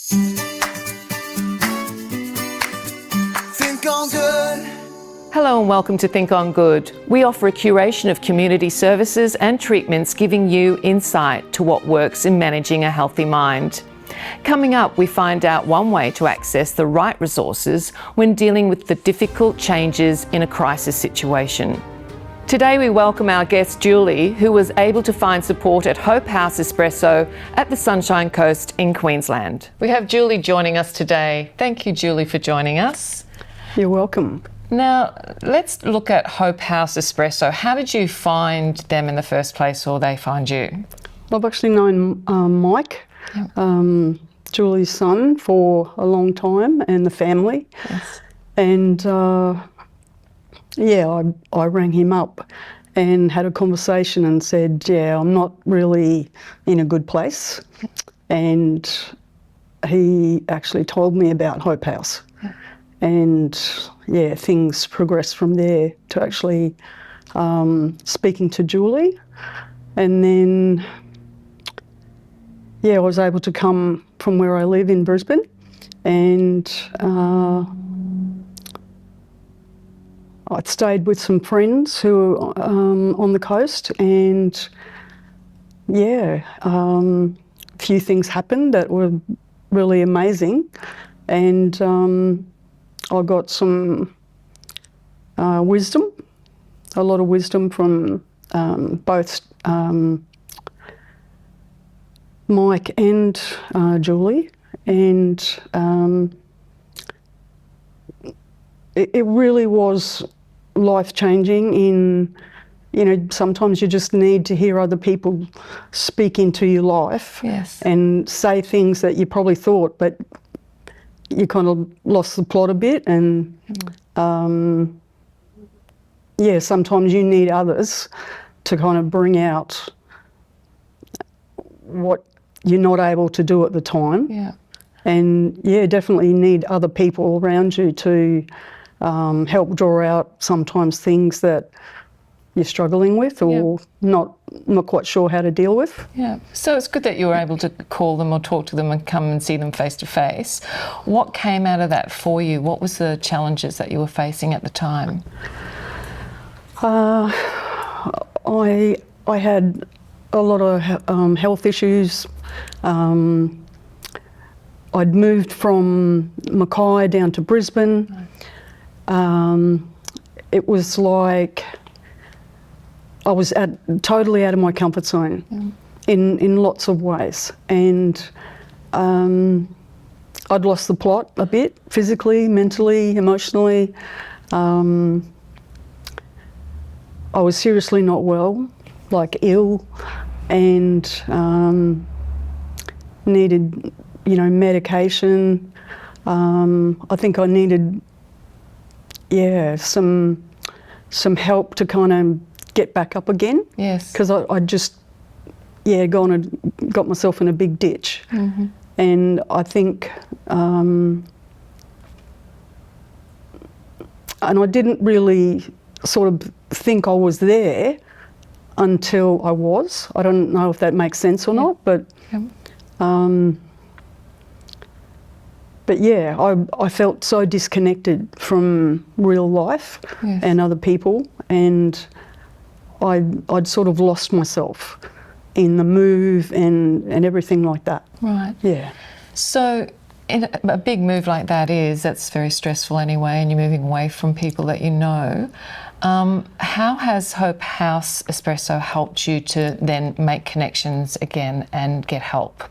Think on good. Hello and welcome to Think on Good. We offer a curation of community services and treatments giving you insight to what works in managing a healthy mind. Coming up, we find out one way to access the right resources when dealing with the difficult changes in a crisis situation. Today we welcome our guest Julie, who was able to find support at Hope House Espresso at the Sunshine Coast in Queensland. We have Julie joining us today. Thank you, Julie, for joining us. You're welcome. Now, let's look at Hope House Espresso. How did you find them in the first place, or they find you? I've actually known Mike, Julie's son, for a long time, and the family. Yes. And I rang him up and had a conversation and said, I'm not really in a good place. And he actually told me about Hope House. And things progressed from there to actually speaking to Julie. And then, I was able to come from where I live in Brisbane, and I'd stayed with some friends who were on the coast, and a few things happened that were really amazing. And I got some wisdom, a lot of wisdom from both Mike and Julie, and it really was life-changing in, sometimes you just need to hear other people speak into your life. Yes. And say things that you probably thought, but you kind of lost the plot a bit, and sometimes you need others to kind of bring out what you're not able to do at the time. Yeah. And definitely need other people around you to help draw out sometimes things that you're struggling with or not quite sure how to deal with. Yeah, so it's good that you were able to call them or talk to them and come and see them face to face. What came out of that for you? What was the challenges that you were facing at the time? I had a lot of health issues. I'd moved from Mackay down to Brisbane. It was like I was totally out of my comfort zone in lots of ways, and I'd lost the plot a bit, physically, mentally, emotionally. I was seriously not well, like ill, and needed, medication. I think I needed, some help to kind of get back up again. Yes. Because I just, gone and got myself in a big ditch. Mm-hmm. And I think, and I didn't really sort of think I was there until I was. I don't know if that makes sense or not, but I felt so disconnected from real life and other people, and I'd sort of lost myself in the move and everything like that. Right. Yeah. So in a big move like that's very stressful anyway, and you're moving away from people that you know. How has Hope House Espresso helped you to then make connections again and get help?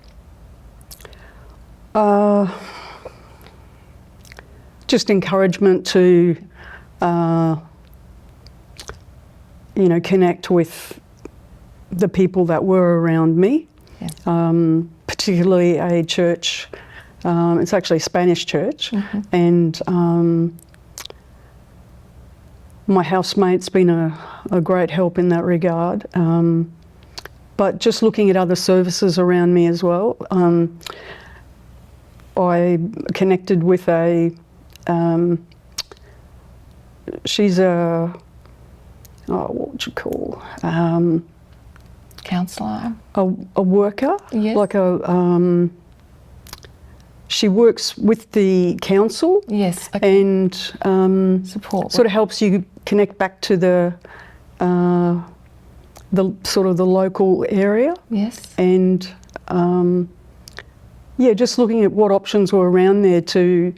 Just encouragement to, connect with the people that were around me, particularly a church. It's actually a Spanish church, and my housemate's been a great help in that regard. But just looking at other services around me as well, I connected with she's a, what would you call? Counsellor? A worker, Yes. like she works with the council. Yes. Okay. And Support. sort of helps you connect back to the sort of the local area. Yes. And just looking at what options were around there to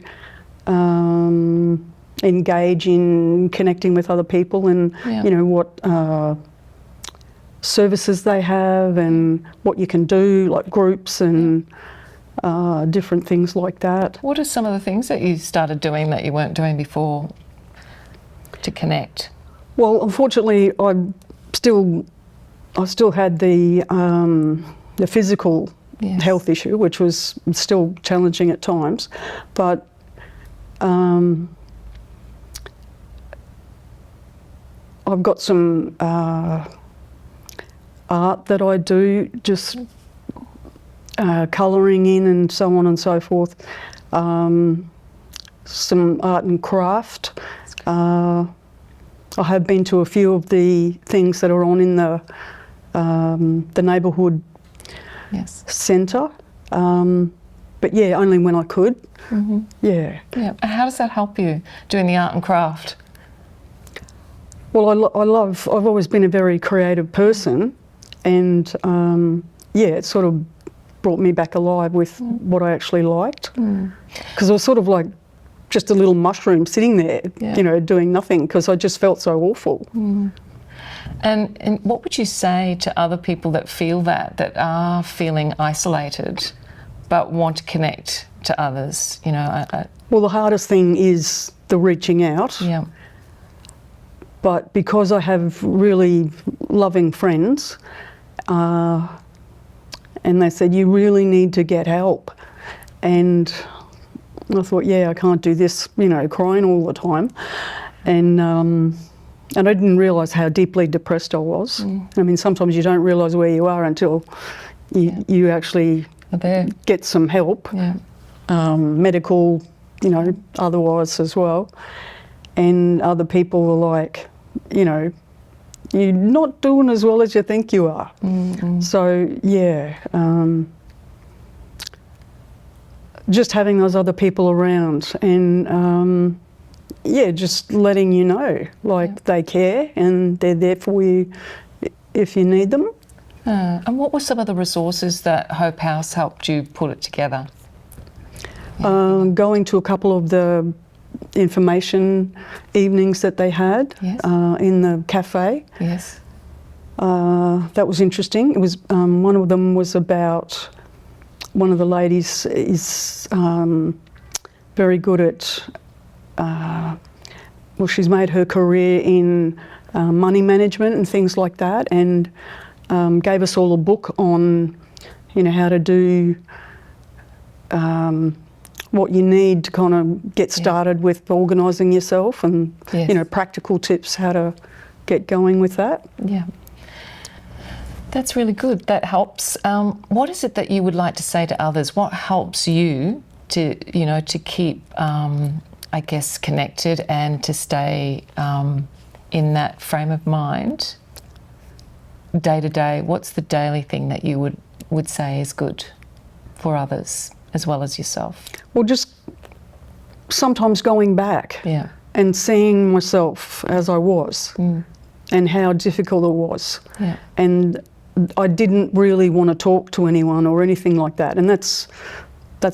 engage in connecting with other people, and what services they have and what you can do, like groups and different things like that. What are some of the things that you started doing that you weren't doing before to connect? Well, unfortunately, I still had the physical health issue, which was still challenging at times, but I've got some art that I do, just colouring in and so on and so forth. Some art and craft. I have been to a few of the things that are on in the neighbourhood centre, but only when I could. Mm-hmm. Yeah. How does that help you, doing the art and craft? Well, I've always been a very creative person, and it sort of brought me back alive with what I actually liked, because I was sort of like just a little mushroom sitting there, doing nothing, because I just felt so awful. And what would you say to other people that feel that are feeling isolated but want to connect to others? Well, the hardest thing is the reaching out. Yeah. But because I have really loving friends, and they said, you really need to get help. And I thought, I can't do this, crying all the time. And I didn't realise how deeply depressed I was. I mean, sometimes you don't realise where you are until you actually get some help, medical, otherwise as well. And other people were like, you're not doing as well as you think you are. So, just having those other people around and, just letting you know, they care and they're there for you if you need them. And what were some of the resources that Hope House helped you put it together? Going to a couple of the information evenings that they had in the cafe. Yes. That was interesting. It was one of them was about, one of the ladies is very good at, she's made her career in money management and things like that, and gave us all a book on, how to do what you need to kind of get started with organising yourself, and practical tips how to get going with that. Yeah. That's really good. That helps. What is it that you would like to say to others? What helps you to keep, connected and to stay in that frame of mind day to day? What's the daily thing that you would say is good for others as well as yourself? Well, just sometimes going back and seeing myself as I was and how difficult it was. Yeah. And I didn't really want to talk to anyone or anything like that, and that's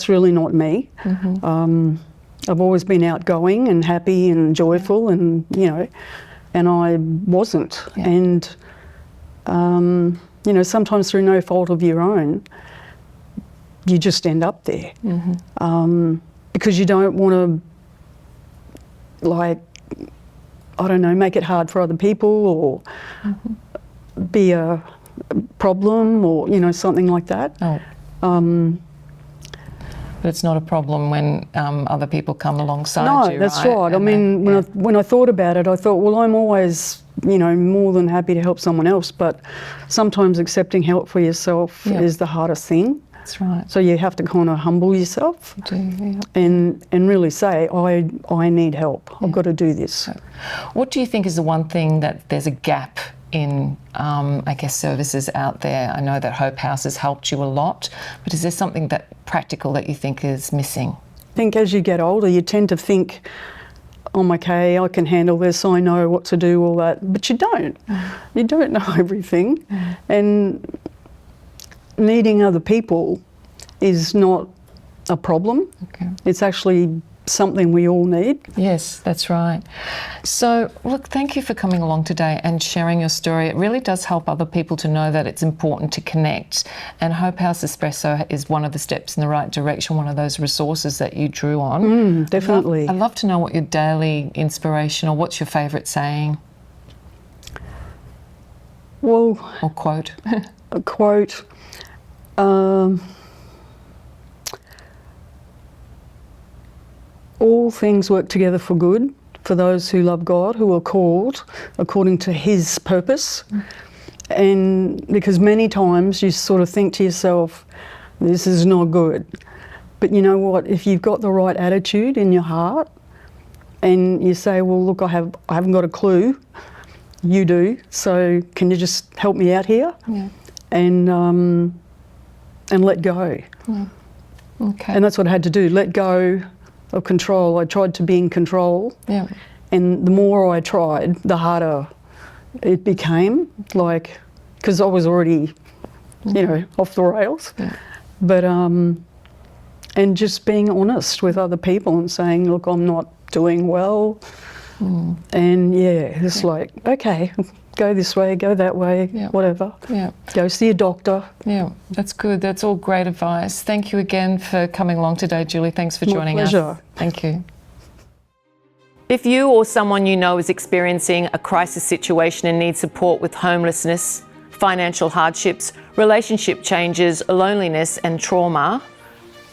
really not me. I've always been outgoing and happy and joyful, and and I wasn't. And sometimes through no fault of your own, you just end up there because you don't want to, make it hard for other people or be a problem or something like that. But it's not a problem when other people come alongside you, No, that's right. I mean, when I thought about it, I thought, well, I'm always, more than happy to help someone else, but sometimes accepting help for yourself is the hardest thing. That's right. So you have to kind of humble yourself and really say, I need help. I've got to do this. What do you think is the one thing that there's a gap in, I guess, services out there? I know that Hope House has helped you a lot, but is there something that practical that you think is missing? I think as you get older, you tend to think, I'm okay, I can handle this, I know what to do, all that. But you don't. You don't know everything. And needing other people is not a problem. Okay. It's actually something we all need. Yes, that's right. So, look, thank you for coming along today and sharing your story. It really does help other people to know that it's important to connect. And Hope House Espresso is one of the steps in the right direction, one of those resources that you drew on. Definitely. I'd love to know what your daily inspiration, or what's your favourite saying Well, or quote? a quote. All things work together for good for those who love God, who are called according to His purpose. And because many times you sort of think to yourself, this is not good. But you know what? If you've got the right attitude in your heart and you say, well, look, I haven't got a clue. You do. So can you just help me out here? Yeah. And let go. Yeah. Okay. And that's what I had to do, let go of control. I tried to be in control. Yeah. And the more I tried, the harder it became, like, because I was already, you know, off the rails. Yeah. But, and just being honest with other people and saying, look, I'm not doing well. And it's like, okay, go this way, go that way, whatever. Yeah. Go see a doctor. Yeah, that's good. That's all great advice. Thank you again for coming along today, Julie. Thanks for joining us. Pleasure. Thank you. If you or someone you know is experiencing a crisis situation and needs support with homelessness, financial hardships, relationship changes, loneliness and trauma,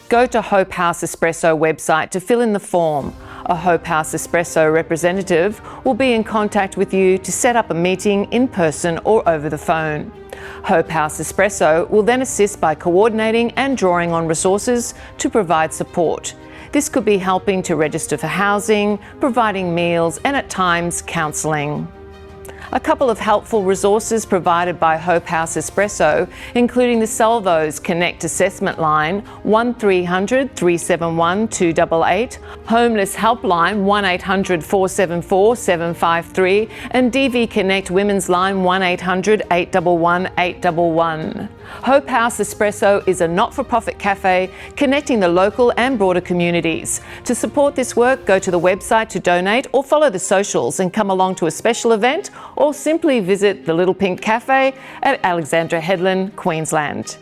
go to Hope House Espresso website to fill in the form. A Hope House Espresso representative will be in contact with you to set up a meeting in person or over the phone. Hope House Espresso will then assist by coordinating and drawing on resources to provide support. This could be helping to register for housing, providing meals, and at times counselling. A couple of helpful resources provided by Hope House Espresso, including the Salvo's Connect assessment line 1300 371 288, Homeless Helpline 1800 474 753, and DV Connect Women's Line 1800 811 811. Hope House Espresso is a not-for-profit cafe connecting the local and broader communities. To support this work, go to the website to donate or follow the socials and come along to a special event, or simply visit the Little Pink Cafe at Alexandra Headland, Queensland.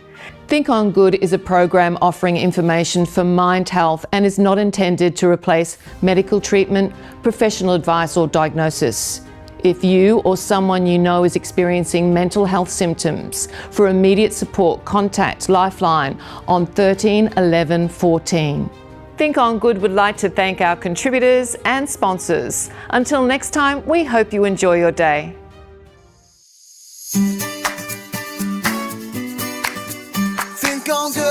Think on Good is a program offering information for mind health and is not intended to replace medical treatment, professional advice or diagnosis. If you or someone you know is experiencing mental health symptoms, for immediate support, contact Lifeline on 13 11 14. Think on Good would like to thank our contributors and sponsors. Until next time, we hope you enjoy your day. Think on good.